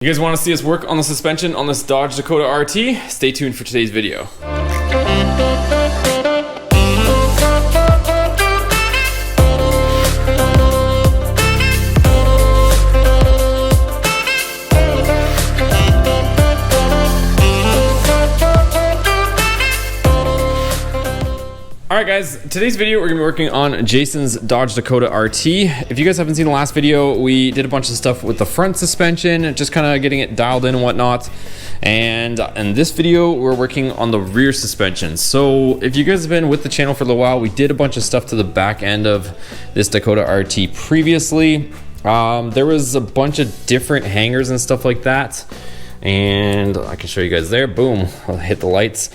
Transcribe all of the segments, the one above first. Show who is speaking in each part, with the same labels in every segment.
Speaker 1: You guys want to see us work on the suspension on this Dodge Dakota RT? Stay tuned for today's video. Alright guys, today's video we're going to be working on Jason's Dodge Dakota RT. If you guys haven't seen the last video, we did a bunch of stuff with the front suspension, just kind of getting it dialed in and whatnot. And in this video, we're working on the rear suspension. So if you guys have been with the channel for a little while, we did a bunch of stuff to the back end of this Dakota RT previously. There was a bunch of different hangers and stuff like that. And I can show you guys there. Boom, I'll hit the lights.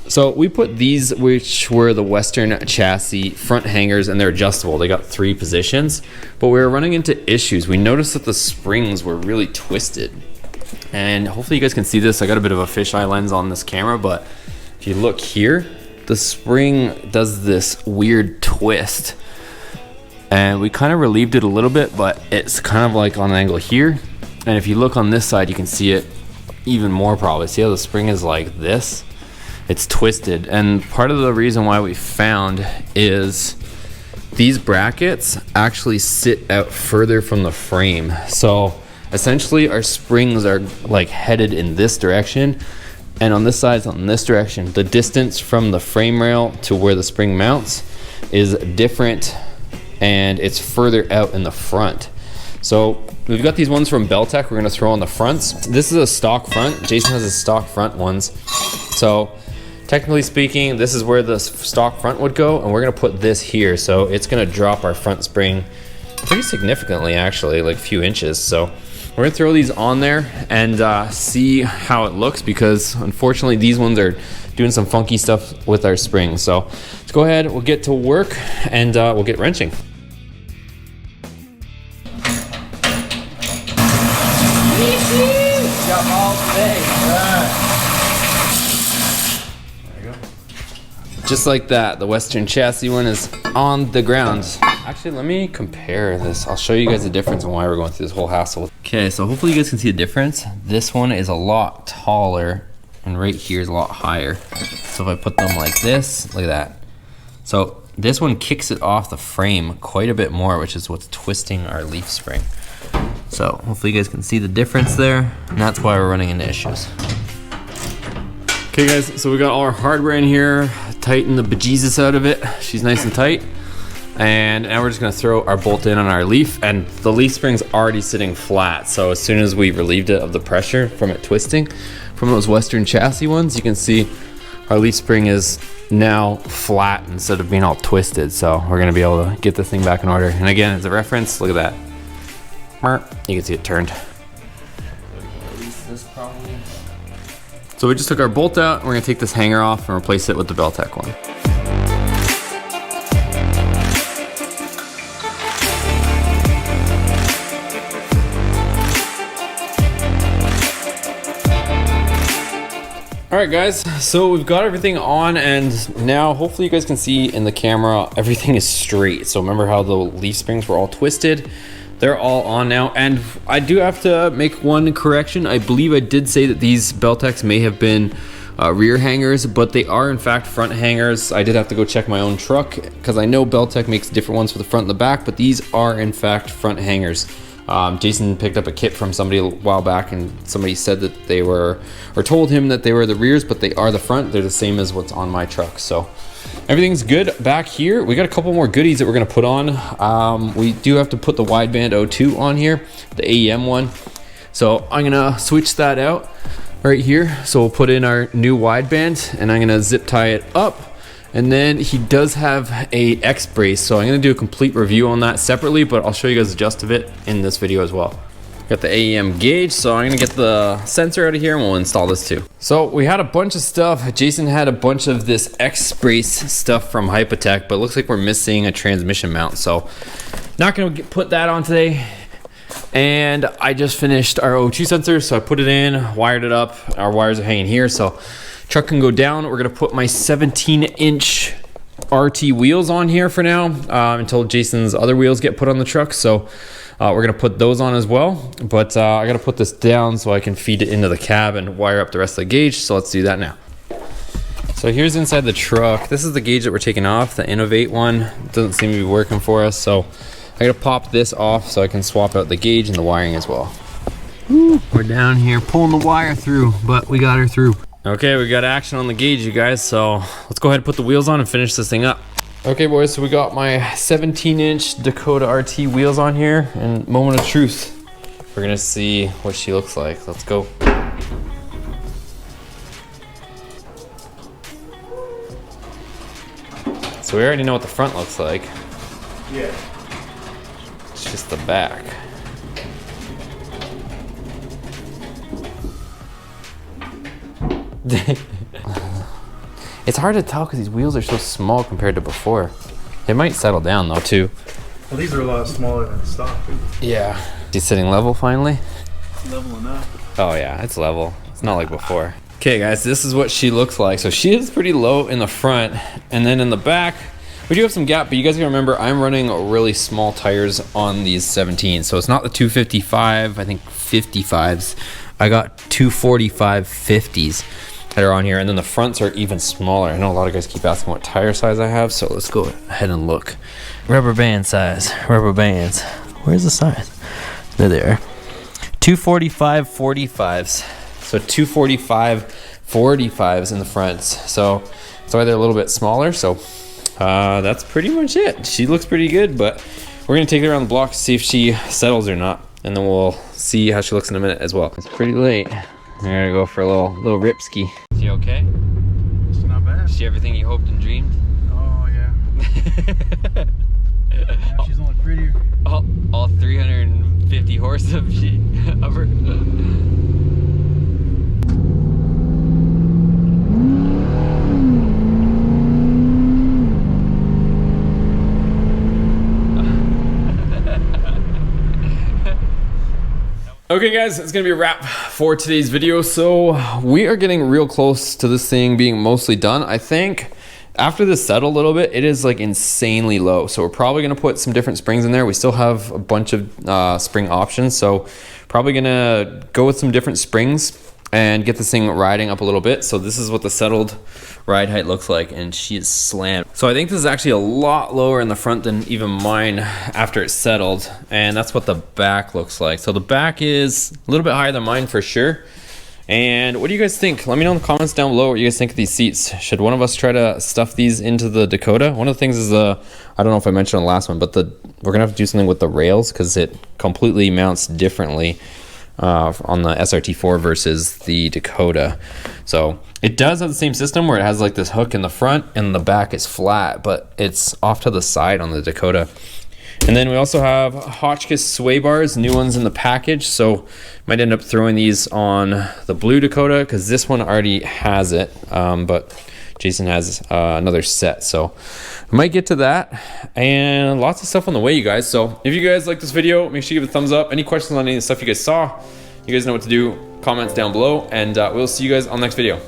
Speaker 1: So we put these, which were the Western chassis front hangers, and they're adjustable. They got 3 positions, but we were running into issues. We noticed that the springs were really twisted, and hopefully you guys can see this. I got a bit of a fisheye lens on this camera, but if you look here, the spring does this weird twist, and we kind of relieved it a little bit, but it's kind of like on an angle here. And if you look on this side, you can see it even more probably. See how the spring is like this? It's twisted, and part of the reason why we found is these brackets actually sit out further from the frame. So essentially our springs are like headed in this direction, and on this side it's on this direction. The distance from the frame rail to where the spring mounts is different, and it's further out in the front. So we've got these ones from Beltec we're gonna throw on the fronts. This is a stock front. Jason has his stock front ones. So technically speaking, this is where the stock front would go, and we're gonna put this here. So it's gonna drop our front spring pretty significantly, actually, like a few inches. So we're gonna throw these on there and see how it looks, because unfortunately these ones are doing some funky stuff with our springs. So let's go ahead, we'll get to work, and we'll get wrenching.
Speaker 2: Got all day.
Speaker 1: Just like that, the Western chassis one is on the ground. Actually, let me compare this. I'll show you guys the difference and why we're going through this whole hassle. Okay, so hopefully you guys can see the difference. This one is a lot taller, and right here is a lot higher. So if I put them like this, look at that. So this one kicks it off the frame quite a bit more, which is what's twisting our leaf spring. So hopefully you guys can see the difference there, and that's why we're running into issues. Okay guys, so we got all our hardware in here, tighten the bejesus out of it. She's nice and tight. And now we're just gonna throw our bolt in on our leaf, and the leaf spring's already sitting flat. So as soon as we relieved it of the pressure from it twisting, from those Western chassis ones, you can see our leaf spring is now flat instead of being all twisted. So we're gonna be able to get this thing back in order. And again, as a reference, look at that. You can see it turned. So we just took our bolt out, and we're gonna take this hanger off and replace it with the Beltec one. All right guys, so we've got everything on, and now hopefully you guys can see in the camera, everything is straight. So remember how the leaf springs were all twisted? They're all on now, and I do have to make one correction. I believe I did say that these Beltecs may have been rear hangers, but they are in fact front hangers. I did have to go check my own truck, because I know Beltec makes different ones for the front and the back, but these are in fact front hangers. Jason picked up a kit from somebody a while back, and somebody said that they were, or told him that they were the rears, but they are the front. They're the same as what's on my truck. So everything's good back here. We got a couple more goodies that we're gonna put on. We do have to put the wideband O2 on here, the AEM one. So I'm gonna switch that out right here. So we'll put in our new wideband, and I'm gonna zip tie it up. And then he does have a X brace, so I'm gonna do a complete review on that separately, but I'll show you guys the gist of it in this video as well. Got the AEM gauge, so I'm gonna get the sensor out of here and we'll install this too. So we had a bunch of stuff. Jason had a bunch of this X brace stuff from Hypotech, but it looks like we're missing a transmission mount, so not gonna put that on today. And I just finished our O2 sensor, so I put it in, wired it up. Our wires are hanging here, so truck can go down. We're gonna put my 17-inch RT wheels on here for now, until Jason's other wheels get put on the truck. So We're gonna put those on as well, but I gotta put this down so I can feed it into the cab and wire up the rest of the gauge. So let's do that now. So here's inside the truck. This is the gauge that we're taking off, the Innovate one. It doesn't seem to be working for us, so I gotta pop this off so I can swap out the gauge and the wiring as well. Woo, we're down here pulling the wire through, but we got her through. Okay, we got action on the gauge, you guys, so let's go ahead and put the wheels on and finish this thing up. Okay, boys, so we got my 17-inch Dakota RT wheels on here, and moment of truth. We're gonna see what she looks like. Let's go. So we already know what the front looks like.
Speaker 2: Yeah.
Speaker 1: It's just the back. It's hard to tell because these wheels are so small compared to before. They might settle down though too.
Speaker 2: Well, these are a lot smaller than stock.
Speaker 1: Yeah. She's sitting level finally?
Speaker 2: Level enough.
Speaker 1: Oh yeah, it's level. It's not like before. Okay guys, this is what she looks like. So she is pretty low in the front, and then in the back, we do have some gap, but you guys gotta remember I'm running really small tires on these 17s. So it's not the 255, I think 55s. I got 245 50s that are on here, and then the fronts are even smaller. I know a lot of guys keep asking what tire size I have, so let's go ahead and look. Rubber band size, rubber bands. Where's the size? There they are. 245 45s. So 245 45s in the fronts. So that's why they're a little bit smaller. So that's pretty much it. She looks pretty good, but we're gonna take her around the block to see if she settles or not, and then we'll see how she looks in a minute as well. It's pretty late. We're gonna go for a little rip ski. Is she okay?
Speaker 2: It's not bad.
Speaker 1: Is she everything you hoped and dreamed?
Speaker 2: Oh yeah. Now she's only prettier.
Speaker 1: All 350 horse of her. Okay guys, it's gonna be a wrap for today's video. So we are getting real close to this thing being mostly done. I think after this settled a little bit, it is like insanely low. So we're probably gonna put some different springs in there. We still have a bunch of spring options. So probably gonna go with some different springs and get this thing riding up a little bit. So this is what the settled ride height looks like, and she is slammed. So I think this is actually a lot lower in the front than even mine after it's settled, and that's what the back looks like. So the back is a little bit higher than mine for sure. And what do you guys think? Let me know in the comments down below what you guys think of these seats. Should one of us try to stuff these into the Dakota? One of the things is I don't know if I mentioned on the last one, but we're gonna have to do something with the rails because it completely mounts differently on the SRT4 versus the Dakota. So it does have the same system where it has like this hook in the front and the back is flat, but it's off to the side on the Dakota. And then we also have Hotchkiss sway bars, new ones in the package. So might end up throwing these on the blue Dakota because this one already has it, but Jason has another set. So we might get to that, and lots of stuff on the way, you guys. So if you guys like this video, make sure you give it a thumbs up. Any questions on any of the stuff you guys saw, you guys know what to do. Comments down below, and we'll see you guys on the next video.